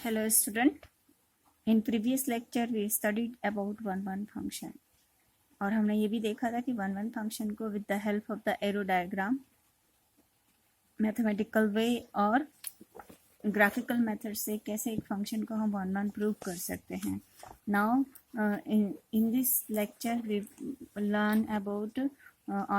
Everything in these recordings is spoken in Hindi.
Hello student. In previous lecture we studied about one function और हमने ये भी देखा था कि वन फंक्शन को with the help of the arrow diagram mathematical way और ग्राफिकल मेथड से कैसे एक फंक्शन को हम वन प्रूव कर सकते हैं. Now in this lecture we learn about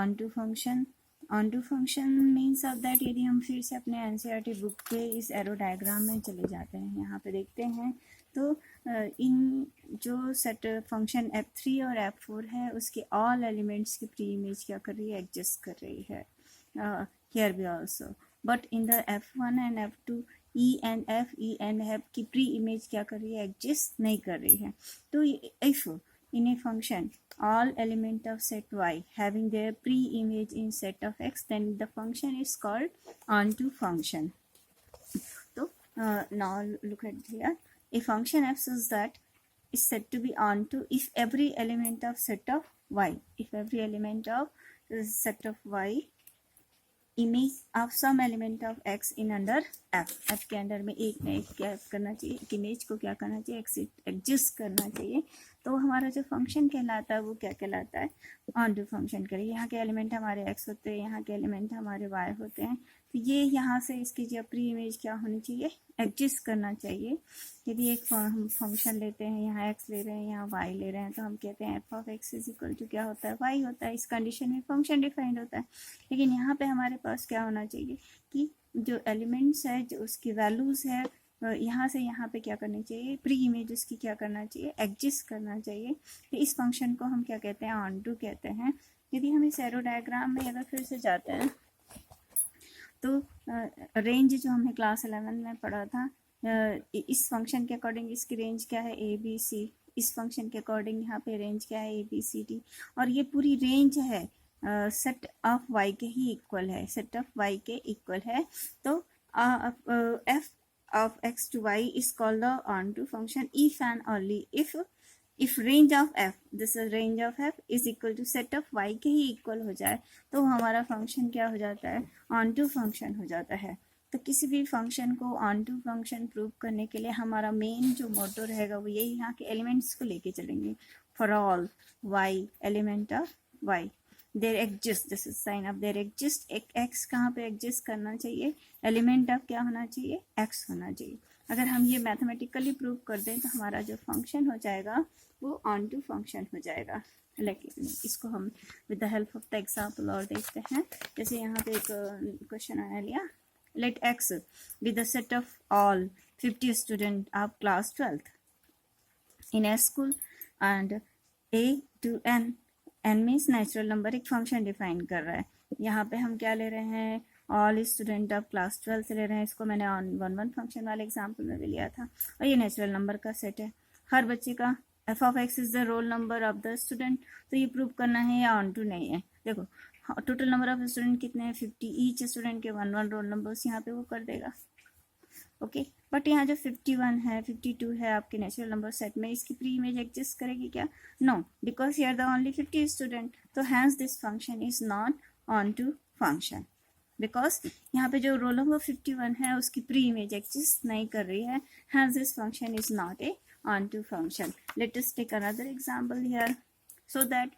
on to function. Onto function means of that यदि हम फिर से अपने एनसीईआरटी बुक के इस एरो डायग्राम में चले जाते हैं, यहाँ पे देखते हैं तो इन जो सेट फंक्शन f3 और f4 है उसके ऑल एलिमेंट्स की प्री इमेज क्या कर रही है, एडजस्ट कर रही है. हियर भी also, but in the f1 and f2 e and f की प्री इमेज क्या कर रही है, एडजस्ट नहीं कर रही है. तो if in a function all element of set y having their pre-image in set of x, then the function is called onto function. So now look at here, a function f such that is said to be onto if every element of set of y, if every element of set of y image of some element of X in under F के अंडर में एक ना एक क्या करना चाहिए, एक इमेज को क्या करना चाहिए, एडजस्ट करना चाहिए. तो हमारा जो फंक्शन कहलाता है वो क्या कहलाता है, ऑन टू फंक्शन करिए. यहाँ के एलिमेंट हमारे एक्स होते हैं, यहाँ के एलिमेंट हमारे वाई होते हैं. तो ये यहाँ से इसकी जो प्री इमेज क्या होनी चाहिए, एडजस्ट करना चाहिए. यदि एक हम फंक्शन लेते हैं, यहाँ एक्स ले रहे हैं, यहाँ वाई ले रहे हैं, तो हम कहते हैं F of X is equal to क्या होता है, वाई होता है. इस कंडीशन में फंक्शन डिफाइंड होता है. लेकिन यहाँ पे हमारे पास क्या होना चाहिए कि जो एलिमेंट्स है, जो उसकी वैल्यूज़ है, यहाँ से यहाँ पे क्या करनी चाहिए, प्री इमेज उसकी क्या करना चाहिए, एडजस्ट करना चाहिए. तो इस फंक्शन को हम क्या कहते हैं, ऑन टू कहते हैं. यदि हम इस एरो डायग्राम में अगर फिर से जाते हैं तो रेंज जो हमने क्लास 11 में पढ़ा था, इस फंक्शन के अकॉर्डिंग इसकी रेंज क्या है, ए बी सी. इस फंक्शन के अकॉर्डिंग यहाँ पे रेंज क्या है, ए बी सी डी. और ये पूरी रेंज है सेट ऑफ वाई के ही इक्वल है, सेट ऑफ वाई के इक्वल है. तो F of X to Y is called the onto function if and only if range of f, this is range of f is equal to set of y के ही इक्वल हो जाए तो हमारा फंक्शन क्या हो जाता है, ऑन टू फंक्शन हो जाता है. तो किसी भी फंक्शन को ऑन टू फंक्शन प्रूव करने के लिए हमारा मेन जो मोटो रहेगा वो यही, यहाँ के एलिमेंट्स को लेके चलेंगे. For all y element of y there exist, this is sine of there exist. एक x कहाँ पे एग्जिस्ट करना चाहिए, एलिमेंट ऑफ क्या होना चाहिए, x होना चाहिए. अगर हम ये मैथमेटिकली प्रूव कर दें तो हमारा जो फंक्शन हो जाएगा वो ऑन टू फंक्शन हो जाएगा. लेकिन इसको हम with the help of the example और देखते हैं. जैसे यहाँ पे एक क्वेश्चन आया लिया, let X with the set of all 50 student of class 12th in A school and A to N. N means natural number, एक फंक्शन डिफाइन कर रहा है. यहाँ पे हम क्या ले रहे हैं, ऑल स्टूडेंट ऑफ क्लास 12 से ले रहे हैं. इसको मैंने ऑन वन फंक्शन वाले एग्जाम्पल में भी लिया था. और ये नेचुरल नंबर का सेट है. हर बच्चे का F of X is the roll number of the student. तो ये प्रूव करना है या ऑन टू नहीं है. देखो टोटल नंबर ऑफ स्टूडेंट कितने हैं, 50. ईच स्टूडेंट के वन रोल नंबर्स यहाँ पे वो कर देगा. ओके बट यहाँ जो 51 है, 52 है आपके नेचुरल नंबर सेट में, इसकी प्री इमेज एग्जिस्ट करेगी क्या, no, because here the only 50 student. तो hence this function is not onto function, because यहाँ पे जो रोल नंबर 51 है उसकी प्री इमेज एग्जिस्ट नहीं कर रही है. Hence this function is not a onto function. Let us take another example here, so that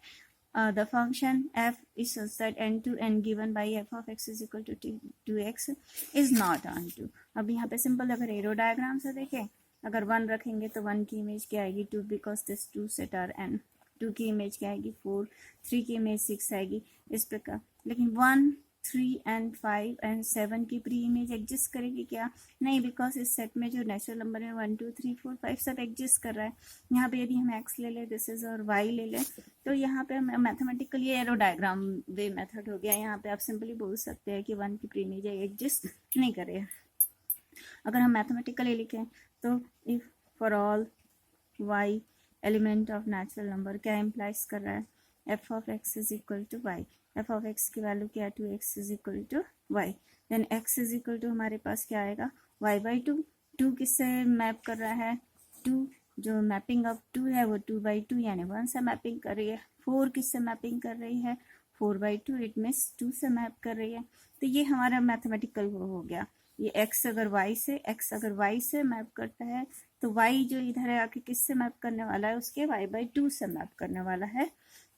the function f is such that n to n given by f of x is equal to 2x is not on to. अब यहाँ पे सिंपल अगर एरो डायग्राम से देखें, अगर 1 रखेंगे तो 1 की इमेज क्या आएगी, 2, because this 2 set are n. 2 की इमेज क्या आएगी, 4. 3 की इमेज 6 आएगी, इस प्रकार. लेकिन 1, 3 एंड 5 एंड 7 की प्री इमेज एग्जिस्ट करेगी क्या, नहीं, बिकॉज इस सेट में जो नेचुरल नंबर है 1, 2, 3, 4, 5 सब एग्जिस्ट कर रहा है. यहाँ पे यदि हम x ले लें, दिस इज, और y ले लें, तो यहाँ पे मैथमेटिकली एरो डायग्राम वे मेथड हो गया. यहाँ पे आप सिंपली बोल सकते हैं कि 1 की प्री इमेज एग्जिस्ट नहीं करे. अगर हम मैथमेटिकली लिखें तो if for all y element of natural number क्या इम्प्लाइज कर रहा है, F of X is equal to Y. F of X की वैल्यू क्या है, 2x is equal to Y. Then x is equal to हमारे पास क्या आएगा, y बाई 2. 2 किससे मैप कर रहा है, 2, जो मैपिंग ऑफ 2 है वो 2 बाई 2 यानी 1 से मैपिंग कर रही है. 4 किससे मैपिंग कर रही है, 4 बाई 2, इट मीन्स 2 से मैप कर रही है. तो ये हमारा मैथमेटिकल हो गया. ये x अगर y से मैप करता है तो y जो इधर है आके किससे मैप करने वाला है, उसके y/2 से मैप करने वाला है।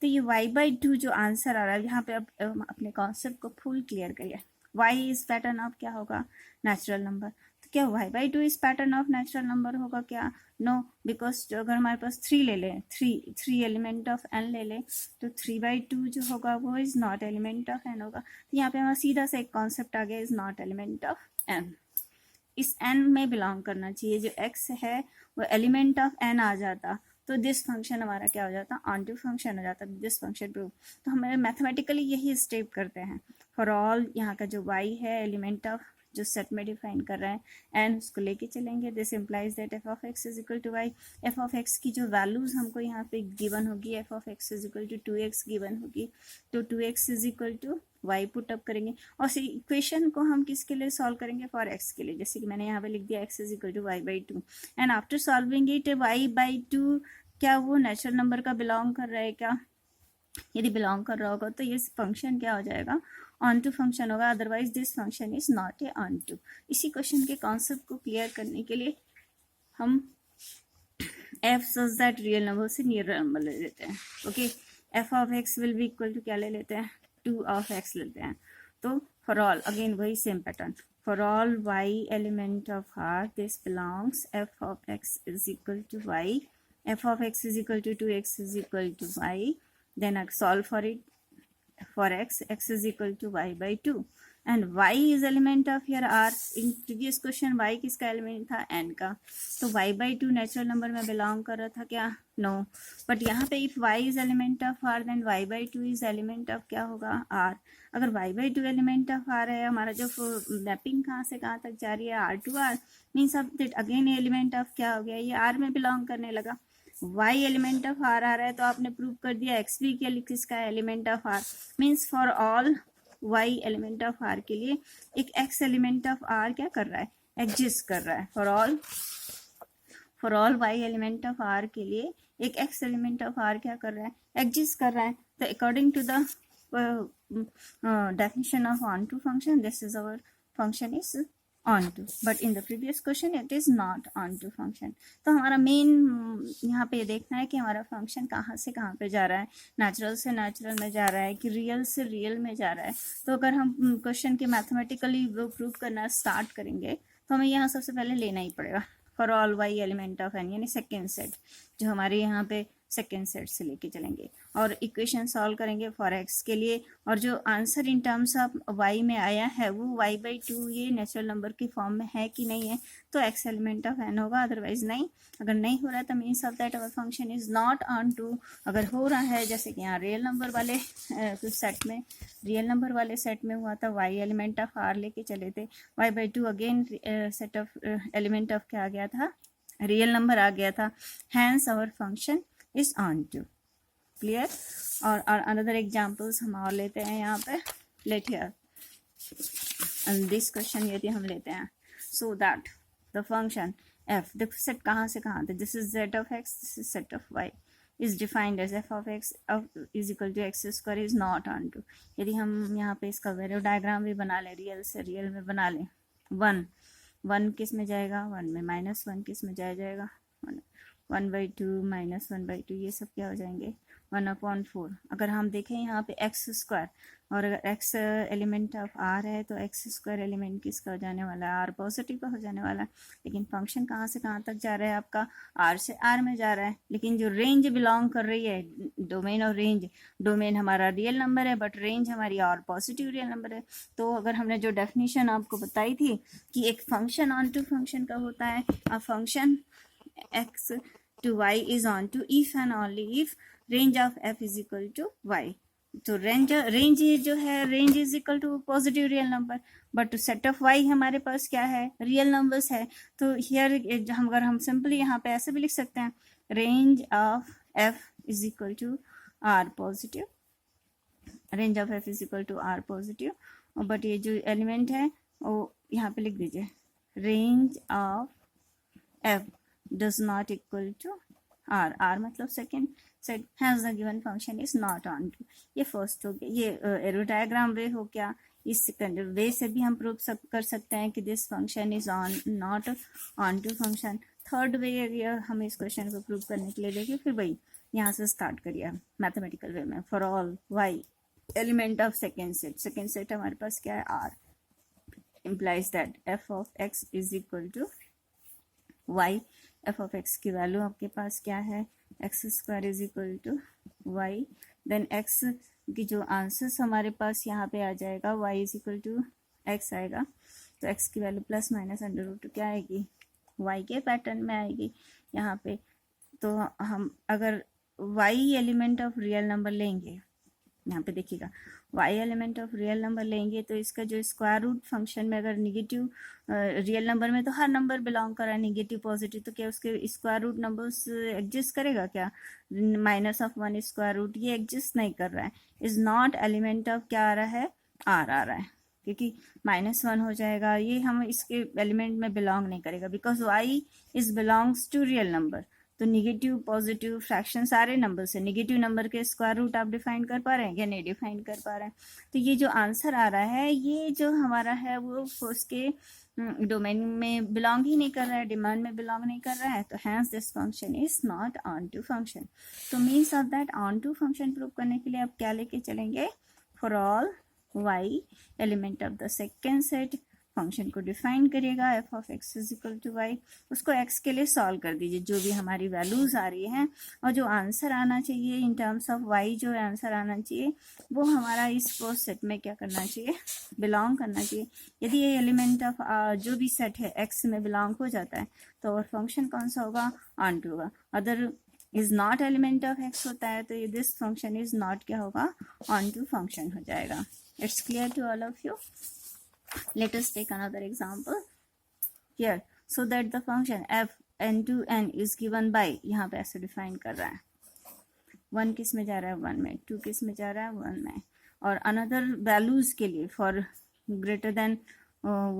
तो ये y/2 जो आंसर आ रहा है यहाँ पे, अब अपने कॉन्सेप्ट को फुल क्लियर करिए। y इज पैटर्न ऑफ क्या होगा, नेचुरल नंबर। तो क्या y/2 is pattern of natural number होगा क्या, नो, बिकॉज अगर हमारे पास 3 ले लें, थ्री एलिमेंट ऑफ n ले लें, तो 3/2 जो होगा वो is not element of n होगा। तो यहाँ पे हमारा सीधा सा एक कॉन्सेप्ट आ गया, is not element of n। इस n में बिलोंग करना चाहिए, जो x है वो एलिमेंट ऑफ n आ जाता तो दिस फंक्शन हमारा क्या हो जाता, ऑन टू फंक्शन हो जाता, दिस फंक्शन प्रूव। तो हमें मैथमेटिकली यही स्टेप करते हैं। फॉर ऑल यहाँ का जो y है एलिमेंट ऑफ जो सेट में डिफाइन कर रहे हैं n, उसको लेके चलेंगे। This implies that f of x is equal to y। f of x की जो वैल्यूज हमको यहाँ पे गिवन होगी, f of x is equal to 2x given होगी, तो 2x is equal to y put up करेंगे और इक्वेशन को हम किसके लिए सॉल्व करेंगे, फॉर x के लिए। जैसे कि मैंने यहाँ पे लिख दिया x is equal to y/2 and after solving it y/2 क्या वो नेचुरल नंबर का बिलोंग कर रहा है क्या, यदि बिलोंग कर रहा होगा तो ये फंक्शन क्या हो जाएगा, ऑन टू फंक्शन होगा, otherwise this function is not a onto. इसी क्वेश्चन के कॉन्सेप्ट को क्लियर करने के लिए हम f such that real number से नियर नंबर ले लेते हैं। Okay, f of x will be equal to क्या ले लेते हैं, 2 ऑफ x लेते हैं। तो फॉर ऑल अगेन वही same pattern, for all y element of r this belongs f of x is equal to y, f of x is equal to 2x is equal to y, then I solve for it, for x is equal to y/2 and y is element of here r। in previous question y किसका एलिमेंट था, n का, तो y/2 नेचुरल नंबर में बिलोंग कर रहा था क्या, नो, बट यहाँ पे if y is element of r then y/2 is element of क्या होगा, r। अगर y/2 एलिमेंट ऑफ r है, हमारा जो मैपिंग कहाँ से कहाँ तक जा रही है, r to r, मीन्स अब दैट अगेन एलिमेंट ऑफ क्या हो गया, ये r में बिलोंग करने लगा। y एलिमेंट ऑफ r आ रहा है तो आपने प्रूव कर दिया x भी क्या किसका element of r, means for all y element of r के लिए एक x एलिमेंट ऑफ r क्या कर रहा है, एग्जिस्ट कर रहा है। For all y element of r के लिए एक x एलिमेंट ऑफ r क्या कर रहा है, एग्जिस्ट कर रहा है। तो according to the definition of onto function, this is our function is onto, but in the previous question it is not onto function। तो हमारा मेन यहाँ पे देखना है कि हमारा फंक्शन कहाँ से कहाँ पे जा रहा है, नेचुरल से नेचुरल में जा रहा है कि रियल से रियल में जा रहा है। तो अगर हम क्वेश्चन के मैथमेटिकली वो प्रूव करना स्टार्ट करेंगे तो हमें यहाँ सबसे पहले लेना ही पड़ेगा for all y element of N, यानी सेकेंड सेट जो हमारे यहाँ पे सेकेंड सेट से लेके चलेंगे और इक्वेशन सॉल्व करेंगे फॉर एक्स के लिए। और जो answer in terms of y में आया है वो y/2 ये नेचुरल नंबर की फॉर्म में है कि नहीं है, तो एक्स एलिमेंट ऑफ एन होगा, अदरवाइज नहीं। अगर नहीं हो रहा है तो means of that our function is not onto. अगर हो रहा है जैसे कि यहाँ रियल नंबर वाले सेट में, रियल नंबर वाले सेट में हुआ था, y एलिमेंट ऑफ r लेके चले थे, y/2 again set of element of क्या आ गया था, रियल नंबर आ गया था, hence our function is on to, clear। और another examples हम और लेते हैं यहाँ पे, let here and this question यदि हम लेते हैं, so that the function f, the set कहाँ से कहाँ तक, this is z of x, this is set of y, is defined as f of x is equal to x square is not on to। यदि हम यहाँ पे इसका वेरियो डायग्राम भी बना लें, रियल से रियल में बना लें, 1 किस में जाएगा, 1 में, -1 किस में जाएगा, 1/2 -1/2, ये सब क्या हो जाएंगे, 1/4। अगर हम देखें यहाँ पे x स्क्वायर, और अगर x एलिमेंट ऑफ r है तो x स्क्वायर एलिमेंट किसका हो जाने वाला है, r पॉजिटिव का हो जाने वाला है। लेकिन फंक्शन कहाँ से कहाँ तक जा रहा है आपका, r से r में जा रहा है, लेकिन जो रेंज बिलोंग कर रही है, डोमेन और रेंज, डोमेन हमारा रियल नंबर है बट रेंज हमारी r पॉजिटिव रियल नंबर है। तो अगर हमने जो डेफिनेशन आपको बताई थी कि एक फंक्शन ऑन टू फंक्शन का होता है, a function x to y is on to if and only if range of f is equal to y। तो रेंज जो है, range is equal to positive real number, but set of y हमारे पास क्या है, रियल नंबर्स है। तो हियर अगर हम सिंपली यहाँ पे ऐसे भी लिख सकते हैं, range of f is equal to r positive, range of f is equal to r positive, but ये जो एलिमेंट है वो यहाँ पे लिख दीजिए, range of f does not equal to r मतलब second set, hence the given function is not on to। ये फर्स्ट हो गया, ये एरो डायग्राम वे हो गया, इस वे से भी हम प्रूव कर सकते हैं कि this function is on not onto function. Third way हम इस क्वेश्चन को प्रूव करने के लिए लेके फिर वही यहाँ से स्टार्ट करिए मैथमेटिकल वे में। For all y element of second set हमारे पास क्या है R, implies that f of x is equal to y। f of x की वैल्यू आपके पास क्या है, x square is equal to Y. Then x की जो आंसर्स हमारे पास यहाँ पे आ जाएगा y is equal to x आएगा, तो x की value plus minus under root क्या आएगी, y के पैटर्न में आएगी यहाँ पे। तो हम अगर y element of real number लेंगे, यहाँ पे देखिएगा y element of real number लेंगे तो इसका जो स्क्वायर रूट फंक्शन में अगर निगेटिव रियल नंबर में तो हर नंबर बिलोंग कर रहा है नेगेटिव पॉजिटिव, तो क्या उसके स्क्वायर रूट नंबर्स एग्जिस्ट करेगा क्या, minus of one square root ये एग्जिस्ट नहीं कर रहा है, इज नॉट एलिमेंट ऑफ क्या आ रहा है आर आ रहा है, क्योंकि -1 हो जाएगा, ये हम इसके एलिमेंट में बिलोंग नहीं करेगा because y is belongs to real number. तो निगेटिव पॉजिटिव फ्रैक्शन सारे नंबर से, निगेटिव नंबर के स्क्वायर रूट आप डिफाइन कर पा रहे हैं या नहीं डिफाइन कर पा रहे हैं। तो ये जो आंसर आ रहा है ये जो हमारा है वो उसके डोमेन में बिलोंग ही नहीं कर रहा है, डिमांड में बिलोंग नहीं कर रहा है, तो hence this function is not onto function. तो means of that onto function prove करने के लिए आप क्या लेके चलेंगे, for all y element of the second set function को डिफाइन करिएगा f of x is equal to y, उसको x के लिए सॉल्व कर दीजिए जो भी हमारी वैल्यूज आ रही हैं, और जो आंसर आना चाहिए इन टर्म्स ऑफ y जो आंसर आना चाहिए वो हमारा इस फर्स्ट सेट में क्या करना चाहिए, बिलोंग करना चाहिए। यदि ये एलिमेंट ऑफ जो भी सेट है x में बिलोंग हो जाता है तो और फंक्शन कौन सा होगा, ऑन टू होगा। Other is not element of x होता है तो ये दिस फंक्शन इज नॉट क्या होगा, ऑन टू फंक्शन हो जाएगा। It's clear to all of you. Let us take another example here, so that the function f n to n is given by, यहाँ पे ऐसे डिफाइन कर रहा है 1 किस में जा रहा है 1 में, 2 किस में जा रहा है 1 में, और अनदर वैल्यूज के लिए फॉर ग्रेटर देन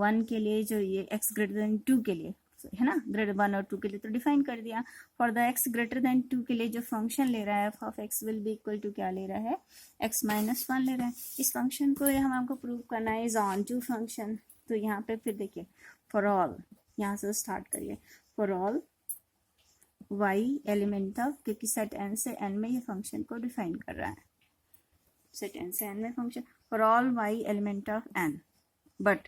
1 के लिए जो ये x ग्रेटर देन 2 के लिए है ना, ग्रेटर 1 और 2 के लिए तो डिफाइन कर दिया। For the x greater than 2 के लिए जो फंक्शन ले रहा है f of x will be equal to क्या ले रहा है, x माइनस 1 ले रहा है। इस फंक्शन को हमको प्रूव करना है इज ऑन टू फंक्शन। तो यहाँ पे फिर देखिए फॉर ऑल, यहाँ से स्टार्ट करिए, for all y element of, क्योंकि सेट n से n में ये फंक्शन को डिफाइन कर रहा है, सेट n से n में function, for all y element of n, but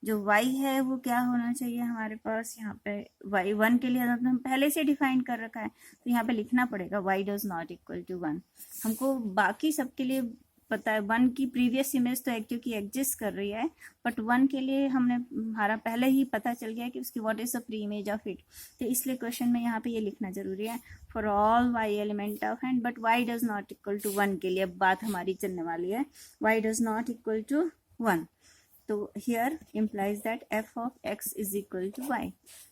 जो y है वो क्या होना चाहिए हमारे पास, यहाँ पे y 1 के लिए हम पहले से डिफाइन कर रखा है तो यहाँ पे लिखना पड़ेगा y does not equal to 1। हमको बाकी सब के लिए पता है 1 की प्रीवियस इमेज तो क्योंकि एग्जिस्ट कर रही है, बट 1 के लिए हमारा पहले ही पता चल गया कि उसकी what is the pre image of it, तो इसलिए क्वेश्चन में यहाँ पे ये लिखना जरूरी है for all y element of N, but y does not equal to 1 के लिए अब बात हमारी चलने वाली है, y does not equal to 1। तो here implies that f of x is equal to y,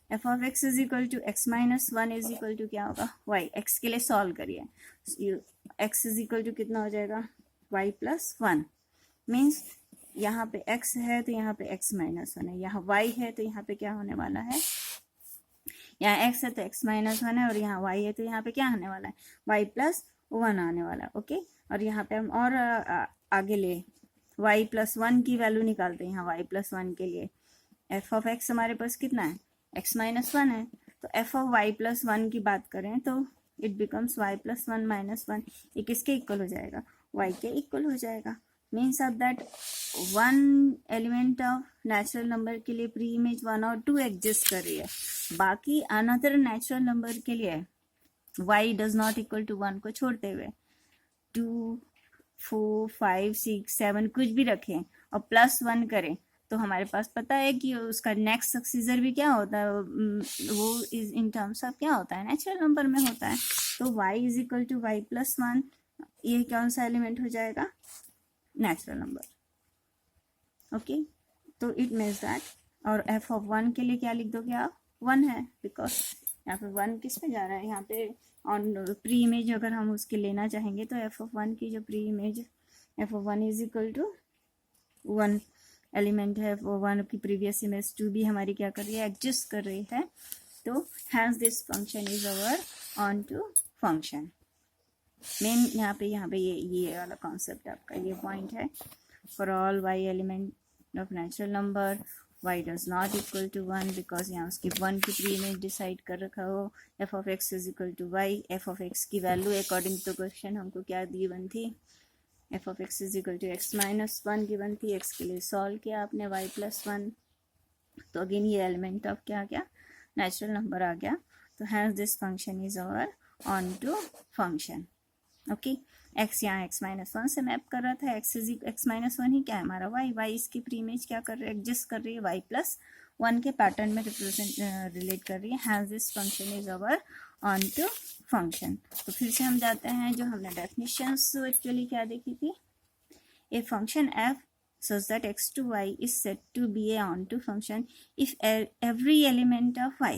f of x is equal to x minus 1 is equal to क्या होगा y, x के लिए सॉल्व करिए, x is equal to कितना हो जाएगा y plus 1, मीन्स यहाँ पे x है तो यहाँ पे x minus 1 है, यहाँ y है तो यहाँ पे क्या होने वाला है, यहाँ x है तो x minus 1 है, और यहाँ y है तो यहाँ पे क्या आने वाला है y plus 1 आने वाला है। ओके, और यहाँ पे हम और आगे ले y प्लस 1 की वैल्यू निकालते हैं, यहाँ y प्लस 1 के लिए f ऑफ x हमारे पास कितना है x माइनस 1 है, तो f ऑफ y प्लस 1 की बात करें तो it becomes y plus 1 minus 1, ये किसके इक्वल हो जाएगा, y के इक्वल हो जाएगा। Means of that 1 element of natural number के लिए प्री इमेज 1 और 2 एग्जिस्ट कर रही है, बाकी अनदर नेचुरल नंबर के लिए y does not equal to 1 को छोड़ते हुए 2 4 5 6 7 कुछ भी रखें और प्लस 1 करें तो हमारे पास पता है कि उसका नेक्स्ट सक्सीजर भी क्या होता है, वो इज इन टर्म्स ऑफ क्या होता है, नेचुरल नंबर में होता है। तो y is equal to y plus 1, ये कौन सा एलिमेंट हो जाएगा, नेचुरल नंबर। ओके, तो इट मीन्स दैट, और f ऑफ 1 के लिए क्या लिख दोगे आप, 1 है, बिकॉज यहाँ पे 1 किस में जा रहा है, यहाँ पे ऑन प्री इमेज अगर हम उसके लेना चाहेंगे तो f ऑफ 1 की जो pre image f of 1 is equal to 1 element है, वो 1 की प्रीवियस इमेज 2 भी हमारी क्या कर रही है, एग्जिस्ट कर रही है, तो hence this function is our onto function. Main यहाँ पे ये वाला कॉन्सेप्ट आपका ये पॉइंट है। For all y element of natural number y does not equal to 1 because यहाँ उसकी 1 की प्री इमेज डिसाइड कर रखा हो. f of x is equal to y. f of x की वैल्यू अकॉर्डिंग टू क्वेश्चन हमको क्या गिवन थी, f of x is equal to x minus 1 given थी. x के लिए सॉल्व किया आपने y प्लस 1, तो अगेन ये एलिमेंट ऑफ क्या आ गया, नेचुरल नंबर आ गया. तो hence this function is our onto function. Okay, x यहाँ x माइनस 1 से मैप कर रहा था. x माइनस 1 ही क्या है हमारा y इसकी प्री इमेज क्या कर रही है, एडजस्ट कर रही है y प्लस 1 के पैटर्न में रिलेट कर रही है. Hence this function is our onto function. तो फिर से हम जाते हैं जो हमने डेफिनेशंस एक्चुअली क्या देखी थी. A function f such that x to y is said to be a onto function if every element of y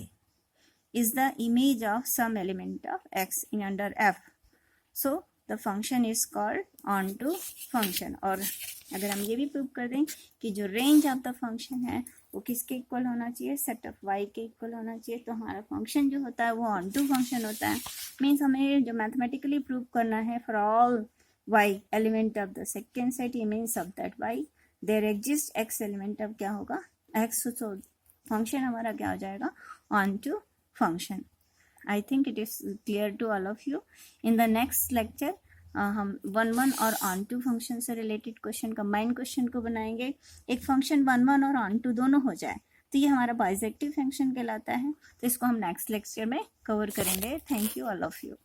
is the image of some element of x in under f. So the function is called onto function. और अगर हम ये भी प्रूव कर दें कि जो रेंज ऑफ द फंक्शन है वो किसके इक्वल होना चाहिए, सेट ऑफ y के इक्वल होना चाहिए, तो हमारा फंक्शन जो होता है वो onto फंक्शन होता है. मीन्स हमें जो मैथमेटिकली प्रूव करना है for all y element of the second set, ये means of that y there exist x element of क्या होगा x. तो फंक्शन हमारा क्या हो जाएगा, onto function. I think it is clear to all of you. In the next lecture हम 1 और ऑन टू फंक्शन से रिलेटेड क्वेश्चन, कंबाइंड क्वेश्चन को बनाएंगे. एक फंक्शन 1 और ऑन टू दोनों हो जाए तो ये हमारा बाइजेक्टिव फंक्शन कहलाता है. तो इसको हम नेक्स्ट लेक्चर में कवर करेंगे. Thank you all of you.